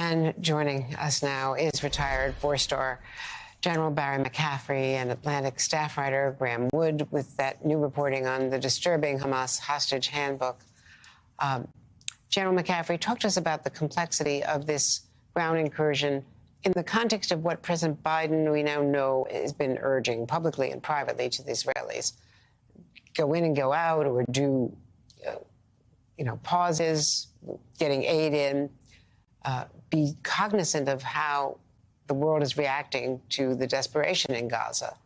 And joining us now is retired four-star General Barry McCaffrey and Atlantic staff writer Graeme Wood with that new reporting on the disturbing Hamas hostage handbook. General McCaffrey, talk to us about the complexity of this ground incursion in the context of what President Biden, we now know, has been urging publicly and privately to the Israelis. Go in and go out, or do, pauses, getting aid in. Be cognizant of how the world is reacting to the desperation in Gaza.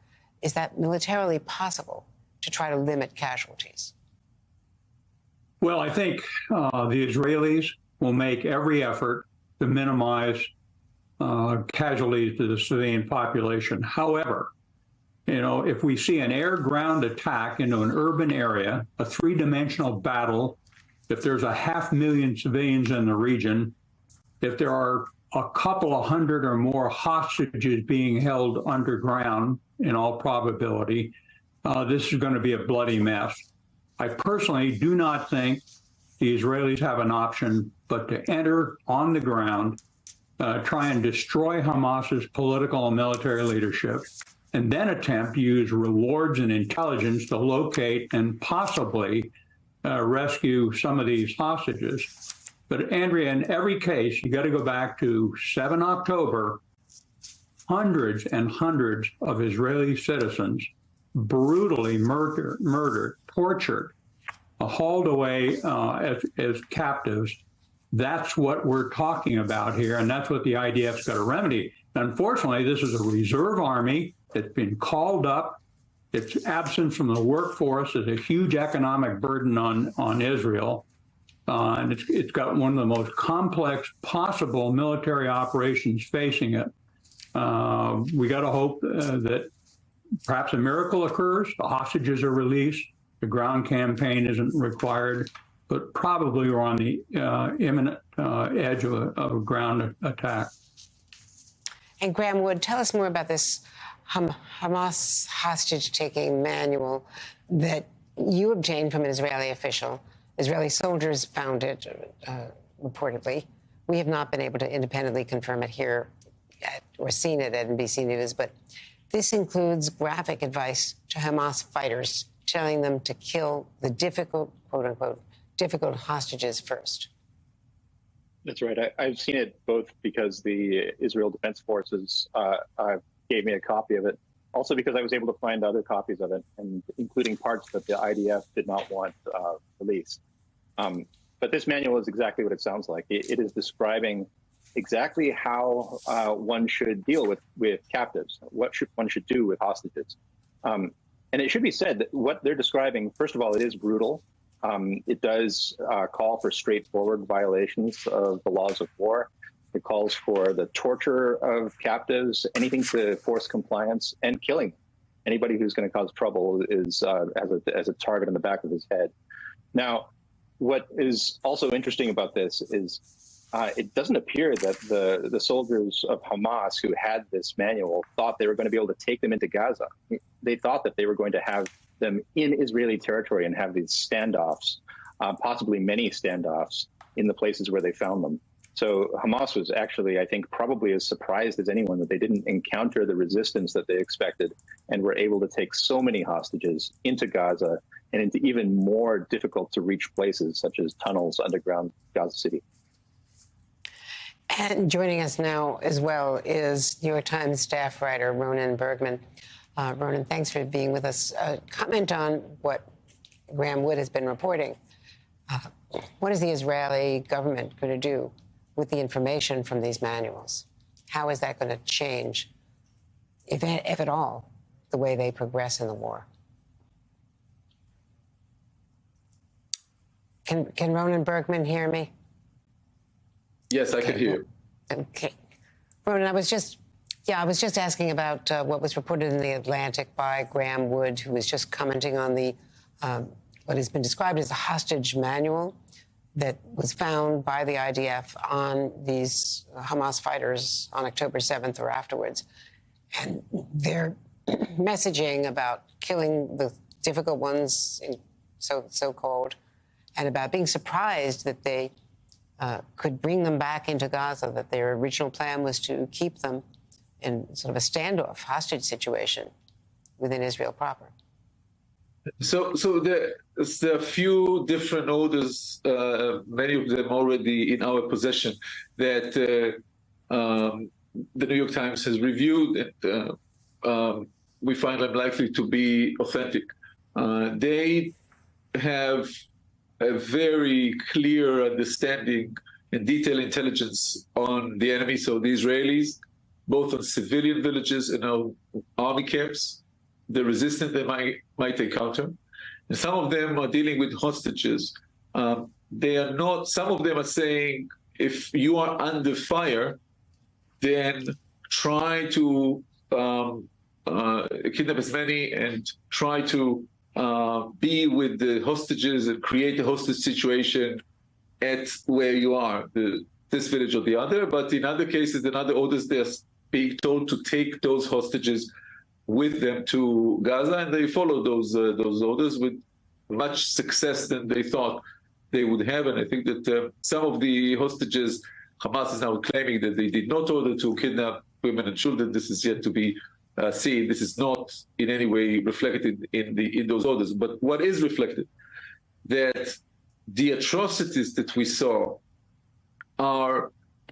Is that militarily possible to try to limit casualties? Well, I think the Israelis will make every effort to minimize casualties to the civilian population. However, if we see an air-ground attack into an urban area, a three-dimensional battle, if there's 500,000 civilians in the region, if there are a couple of hundred or more hostages being held underground, in all probability, this is going to be a bloody mess. I personally do not think the Israelis have an option but to enter on the ground, try and destroy Hamas's political and military leadership, and then attempt to use rewards and intelligence to locate and possibly rescue some of these hostages. But Andrea, in every case, you got to go back to 7 October, hundreds and hundreds of Israeli citizens brutally murdered, tortured, hauled away as captives. That's what we're talking about here, and that's what the IDF's got to remedy. Unfortunately, this is a reserve army that's been called up. Its absence from the workforce is a huge economic burden on Israel. And it's got one of the most complex possible military operations facing it. We got to hope that perhaps a miracle occurs, the hostages are released, the ground campaign isn't required, but probably we're on the imminent edge of a ground attack. And Graeme Wood, tell us more about this Hamas hostage-taking manual that you obtained from an Israeli official. Israeli soldiers found it, reportedly. We have not been able to independently confirm it here or seen it at NBC News, but this includes graphic advice to Hamas fighters, telling them to kill the difficult, quote-unquote, difficult hostages first. That's right. I've seen it both because the Israel Defense Forces gave me a copy of it, also because I was able to find other copies of it, and including parts that the IDF did not want released. But this manual is exactly what it sounds like. It is describing exactly how one should deal with captives, what one should do with hostages. And it should be said that what they're describing, first of all, it is brutal. It does call for straightforward violations of the laws of war. It calls for the torture of captives, anything to force compliance, and killing. Anybody who's going to cause trouble is as a target in the back of his head. Now, what is also interesting about this is it doesn't appear that the soldiers of Hamas who had this manual thought they were going to be able to take them into Gaza. They thought that they were going to have them in Israeli territory and have these standoffs, possibly many standoffs in the places where they found them. So Hamas was actually, I think, probably as surprised as anyone that they didn't encounter the resistance that they expected and were able to take so many hostages into Gaza and into even more difficult to reach places such as tunnels underground Gaza City. And joining us now as well is New York Times staff writer Ronen Bergman. Ronen, thanks for being with us. Comment on what Graeme Wood has been reporting. What is the Israeli government going to do with the information from these manuals? How is that going to change, if at all, the way they progress in the war? Can Ronen Bergman hear me? Yes, I can hear you. Okay. Ronen, I was just asking about what was reported in The Atlantic by Graeme Wood, who was just commenting on the what has been described as a hostage manual that was found by the IDF on these Hamas fighters on October 7th or afterwards. And their messaging about killing the difficult ones, so-called, and about being surprised that they could bring them back into Gaza, that their original plan was to keep them in sort of a standoff, hostage situation within Israel proper? So there's a few different orders, many of them already in our possession, that the New York Times has reviewed, and we find them likely to be authentic. They have a very clear understanding and detailed intelligence on the enemy, so the Israelis, both on civilian villages and on army camps, the resistance they might encounter. And some of them are dealing with hostages. They are not, some of them are saying, if you are under fire, then try to kidnap as many and try to be with the hostages and create a hostage situation at where you are, this village or the other. But in other cases, in other orders, they're being told to take those hostages with them to Gaza, and they follow those orders with much success than they thought they would have. And I think that some of the hostages, Hamas is now claiming that they did not order to kidnap women and children. This is yet to be seen. This is not in any way reflected in those orders. But what is reflected, that the atrocities that we saw are,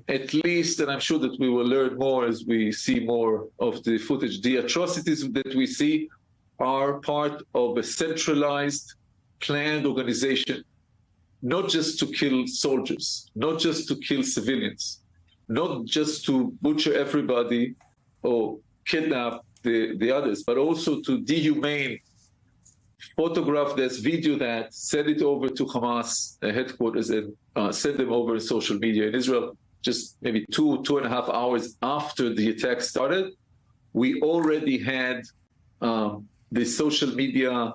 at least, and I'm sure that we will learn more as we see more of the footage, the atrocities that we see are part of a centralized, planned organization, not just to kill soldiers, not just to kill civilians, not just to butcher everybody or kidnap the others, but also to dehumane, photograph this, video that, send it over to Hamas headquarters, and send them over social media in Israel. Just maybe 2.5 hours after the attack started, we already had the social media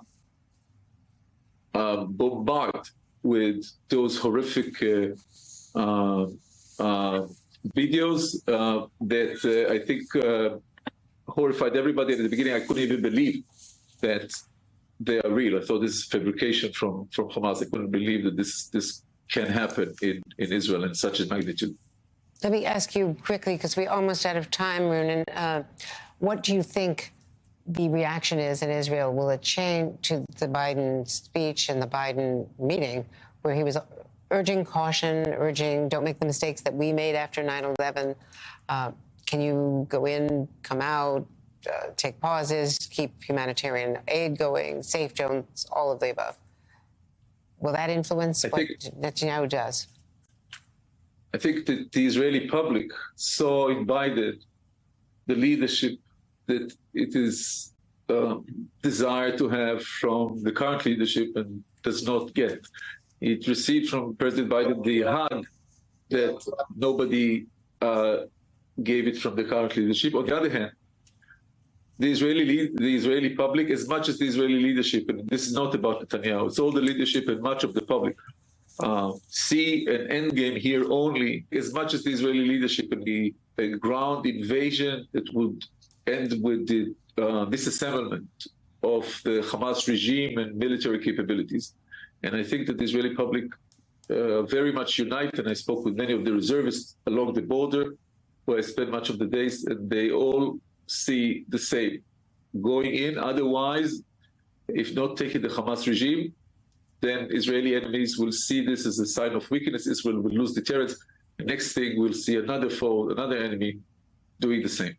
bombarded with those horrific videos that I think horrified everybody. At the beginning, I couldn't even believe that they are real. I thought this is fabrication from Hamas. I couldn't believe that this can happen in Israel in such a magnitude. Let me ask you quickly, because we're almost out of time, Ronen. What do you think the reaction is in Israel? Will it change to the Biden speech and the Biden meeting, where he was urging caution, urging don't make the mistakes that we made after 9/11? Can you go in, come out, take pauses, keep humanitarian aid going, safe zones, all of the above? Will that influence what Netanyahu does? I think that the Israeli public saw in Biden the leadership that it is desired to have from the current leadership and does not get. It received from President Biden the hug that nobody gave it from the current leadership. On the other hand, the Israeli public, as much as the Israeli leadership, and this is not about Netanyahu, it's all the leadership and much of the public, see an endgame here only, as much as the Israeli leadership and the ground invasion that would end with the disassemblement of the Hamas regime and military capabilities. And I think that the Israeli public very much unite, and I spoke with many of the reservists along the border, where I spent much of the days, and they all see the same. Going in, otherwise, if not taking the Hamas regime, then Israeli enemies will see this as a sign of weakness. Israel will lose deterrence. The next thing, we'll see another foe, another enemy doing the same.